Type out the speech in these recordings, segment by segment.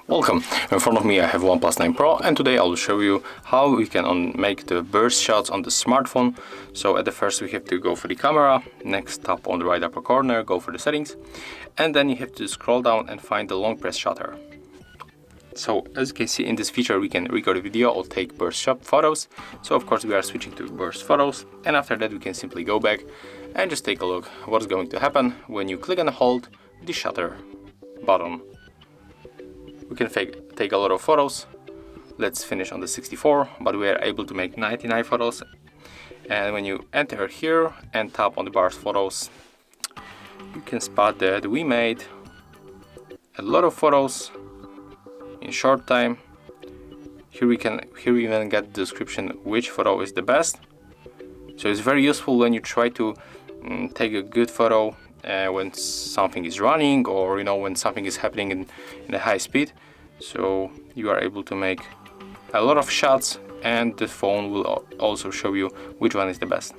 Welcome. In front of me I have OnePlus 9 Pro, and today I will show you how we can make the burst shots on the smartphone. So at the first we have to go for the camera, next tap on the right upper corner, go for the settings, and then you have to scroll down and find the long press shutter. So as you can see in this feature, we can record a video or take burst shot photos. So of course we are switching to burst photos, and after that we can simply go back and just take a look what's going to happen when you click and hold the shutter button. We can take a lot of photos. Let's finish on the 64, but we are able to make 99 photos. And when you enter here and tap on the burst photos, you can spot that we made a lot of photos in short time. Here we even get the description which photo is the best. So it's very useful when you try to take a good photo when something is running, or when something is happening in a high speed. So you are able to make a lot of shots, and the phone will also show you which one is the best,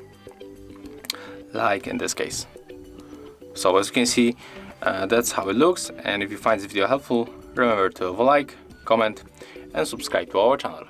like in this case. So as you can see, that's how it looks. And if you find this video helpful, remember to leave a like, comment and subscribe to our channel.